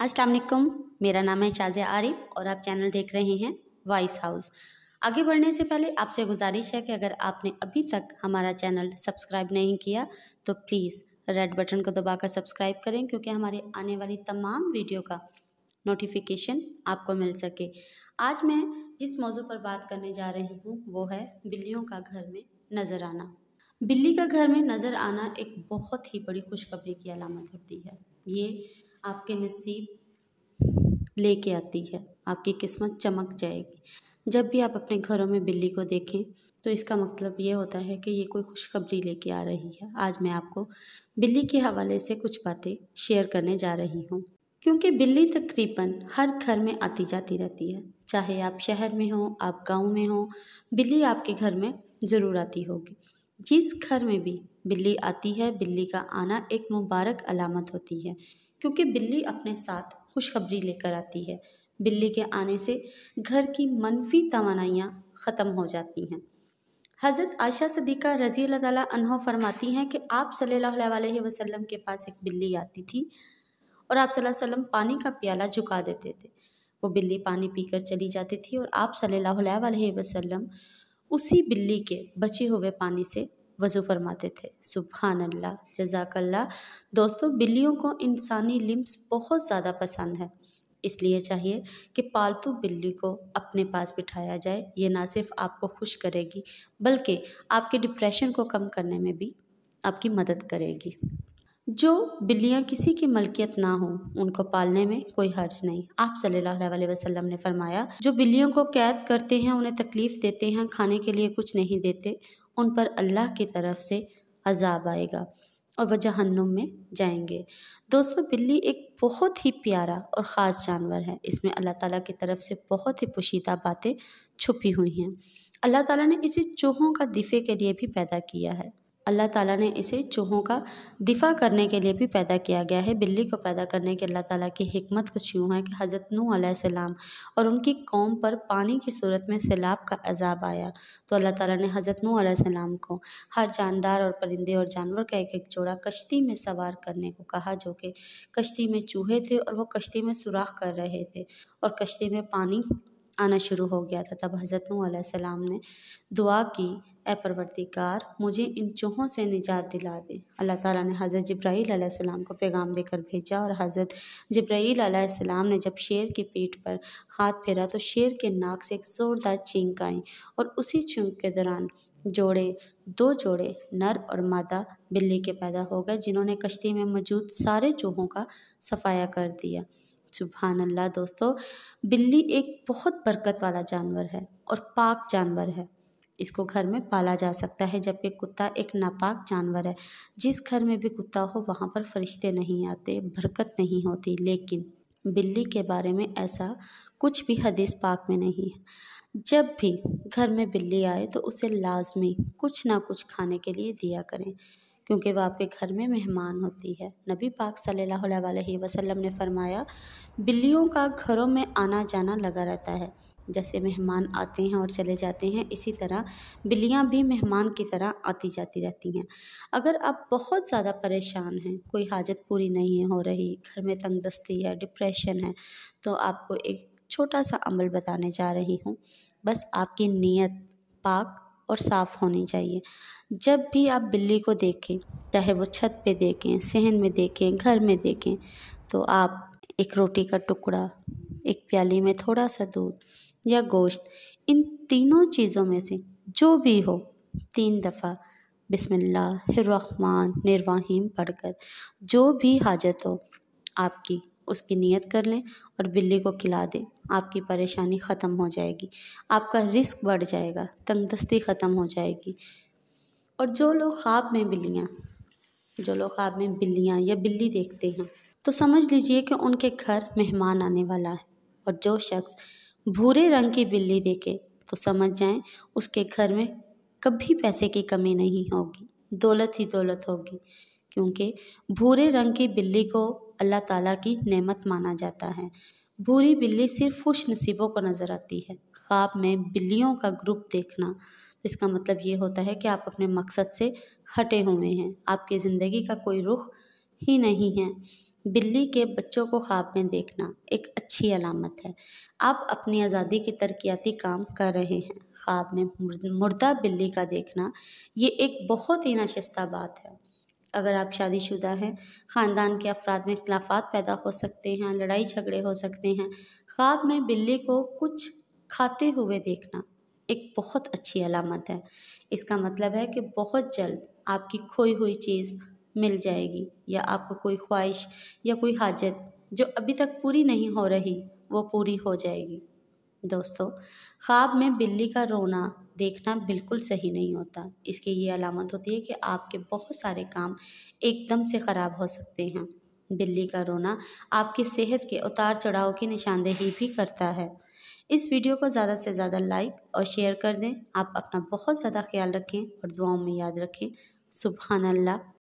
अस्सलाम वालेकुम। मेरा नाम है शाज़िया आरिफ और आप चैनल देख रहे हैं वॉइस हाउस। आगे बढ़ने से पहले आपसे गुजारिश है कि अगर आपने अभी तक हमारा चैनल सब्सक्राइब नहीं किया तो प्लीज़ रेड बटन को दबाकर सब्सक्राइब करें, क्योंकि हमारे आने वाली तमाम वीडियो का नोटिफिकेशन आपको मिल सके। आज मैं जिस मौजू पर बात करने जा रही हूँ वो है बिल्लियों का घर में नज़र आना। बिल्ली का घर में नज़र आना एक बहुत ही बड़ी खुशखबरी की अलामत होती है। ये आपके नसीब लेके आती है, आपकी किस्मत चमक जाएगी। जब भी आप अपने घरों में बिल्ली को देखें तो इसका मतलब ये होता है कि ये कोई खुशखबरी लेके आ रही है। आज मैं आपको बिल्ली के हवाले से कुछ बातें शेयर करने जा रही हूँ, क्योंकि बिल्ली तकरीबन हर घर में आती जाती रहती है। चाहे आप शहर में हो, आप गाँव में हो, बिल्ली आपके घर में ज़रूर आती होगी। जिस घर में भी बिल्ली आती है, बिल्ली का आना एक मुबारक अलामत होती है, क्योंकि बिल्ली अपने साथ खुशखबरी लेकर आती है। बिल्ली के आने से घर की मनफी तवानाइयाँ ख़त्म हो जाती हैं। हज़रत आयशा सिद्दीक़ा रज़ी अल्लाह ताला अन्हा फरमाती हैं कि आप सल्लल्लाहु अलैहि वसल्लम के पास एक बिल्ली आती थी और आप सल्लल्लाहु अलैहि वसल्लम पानी का प्याला झुका देते थे। वो बिल्ली पानी पीकर चली जाती थी और आप सल्लल्लाहु अलैहि वसल्लम उसी बिल्ली के बचे हुए पानी से वज़ू फरमाते थे। सुभान अल्लाह, जज़ाकल्लाह। दोस्तों, बिल्लियों को इंसानी लिम्स बहुत ज़्यादा पसंद है, इसलिए चाहिए कि पालतू बिल्ली को अपने पास बिठाया जाए। ये ना सिर्फ आपको खुश करेगी बल्कि आपके डिप्रेशन को कम करने में भी आपकी मदद करेगी। जो बिल्लियाँ किसी की मलकियत ना हो उनको पालने में कोई हर्ज नहीं। आप सल्लल्लाहु अलैहि वसल्लम ने फरमाया, जो बिल्लियों को कैद करते हैं, उन्हें तकलीफ़ देते हैं, खाने के लिए कुछ नहीं देते, उन पर अल्लाह की तरफ से अज़ाब आएगा और वह जहन्नुम में जाएंगे। दोस्तों, बिल्ली एक बहुत ही प्यारा और ख़ास जानवर है। इसमें अल्लाह ताला की तरफ से बहुत ही पोशीदा बातें छुपी हुई हैं। अल्लाह ताला ने इसे चूहों का दिफ़े के लिए भी पैदा किया है। अल्लाह ताला ने इसे चूहों का दिफ़ा करने के लिए भी पैदा किया गया है। बिल्ली को पैदा करने की अल्लाह ताला की हिकमत कुछ यूँ है कि हज़रत नूह अलैहिस्सलाम और उनकी कौम पर पानी की सूरत में सैलाब का अज़ाब आया, तो अल्लाह ताला ने हज़रत नूह अलैहिस्सलाम को हर जानदार और परिंदे और जानवर का एक एक जोड़ा कश्ती में सवार करने को कहा, जो कि कश्ती में चूहे थे और वो कश्ती में सुराख कर रहे थे और कश्ती में पानी आना शुरू हो गया था। तब हज़रत नूह अलैहिस्सलाम ने दुआ की, ए परवरदिगार, मुझे इन चूहों से निजात दिला दे। अल्लाह ताला ने हज़रत जिब्राईल अलैहिस्सलाम को पैगाम देकर भेजा और हज़रत जिब्राईल अलैहिस्सलाम ने जब शेर की पीठ पर हाथ फेरा तो शेर के नाक से एक ज़ोरदार चींक आई और उसी चींक के दौरान दो जोड़े नर और मादा बिल्ली के पैदा हो गए, जिन्होंने कश्ती में मौजूद सारे चूहों का सफाया कर दिया। सुभान अल्लाह। दोस्तों, बिल्ली एक बहुत बरकत वाला जानवर है और पाक जानवर है। इसको घर में पाला जा सकता है, जबकि कुत्ता एक नापाक जानवर है। जिस घर में भी कुत्ता हो वहाँ पर फरिश्ते नहीं आते, बरकत नहीं होती। लेकिन बिल्ली के बारे में ऐसा कुछ भी हदीस पाक में नहीं है। जब भी घर में बिल्ली आए तो उसे लाजमी कुछ ना कुछ खाने के लिए दिया करें, क्योंकि वह आपके घर में मेहमान होती है। नबी पाक सल्लल्लाहु अलैहि वसल्लम ने फरमाया, बिल्लियों का घरों में आना जाना लगा रहता है। जैसे मेहमान आते हैं और चले जाते हैं, इसी तरह बिल्लियां भी मेहमान की तरह आती जाती रहती हैं। अगर आप बहुत ज़्यादा परेशान हैं, कोई हाजत पूरी नहीं हो रही, घर में तंगदस्ती है, डिप्रेशन है, तो आपको एक छोटा सा अमल बताने जा रही हूँ। बस आपकी नीयत पाक और साफ़ होनी चाहिए। जब भी आप बिल्ली को देखें, चाहे वो छत पे देखें, सहन में देखें, घर में देखें, तो आप एक रोटी का टुकड़ा, एक प्याली में थोड़ा सा दूध या गोश्त, इन तीनों चीज़ों में से जो भी हो 3 दफ़ा बिस्मिल्लाहिर्रहमानिर्रहीम पढ़कर जो भी हाजत हो आपकी, उसकी नियत कर लें और बिल्ली को खिला दें। आपकी परेशानी ख़त्म हो जाएगी, आपका रिस्क बढ़ जाएगा, तंगदस्ती ख़त्म हो जाएगी। और जो लोग ख्वाब में बिल्लियाँ या बिल्ली देखते हैं तो समझ लीजिए कि उनके घर मेहमान आने वाला है। और जो शख्स भूरे रंग की बिल्ली देखे तो समझ जाएं उसके घर में कभी पैसे की कमी नहीं होगी, दौलत ही दौलत होगी, क्योंकि भूरे रंग की बिल्ली को अल्लाह ताला की नेमत माना जाता है। भूरी बिल्ली सिर्फ खुश नसीबों को नज़र आती है। ख्वाब में बिल्लियों का ग्रुप देखना, इसका मतलब ये होता है कि आप अपने मकसद से हटे हुए हैं, आपकी ज़िंदगी का कोई रुख ही नहीं है। बिल्ली के बच्चों को ख्वाब में देखना एक अच्छी अलामत है। आप अपनी आज़ादी की तरक्याती काम कर रहे हैं। ख्वाब में मुर्दा बिल्ली का देखना ये एक बहुत ही नाशिस्ता बात है। अगर आप शादीशुदा हैं, ख़ानदान के अफराद में इख्तिलाफ़ात पैदा हो सकते हैं, लड़ाई झगड़े हो सकते हैं। ख्वाब में बिल्ली को कुछ खाते हुए देखना एक बहुत अच्छी अलामत है। इसका मतलब है कि बहुत जल्द आपकी खोई हुई चीज़ मिल जाएगी या आपको कोई ख्वाहिश या कोई हाजत जो अभी तक पूरी नहीं हो रही वो पूरी हो जाएगी। दोस्तों, ख्वाब में बिल्ली का रोना देखना बिल्कुल सही नहीं होता। इसकी ये अलामत होती है कि आपके बहुत सारे काम एकदम से ख़राब हो सकते हैं। बिल्ली का रोना आपकी सेहत के उतार चढ़ाव की निशानदेही भी करता है। इस वीडियो को ज़्यादा से ज़्यादा लाइक और शेयर कर दें। आप अपना बहुत ज़्यादा ख्याल रखें और दुआओं में याद रखें। सुभान अल्लाह।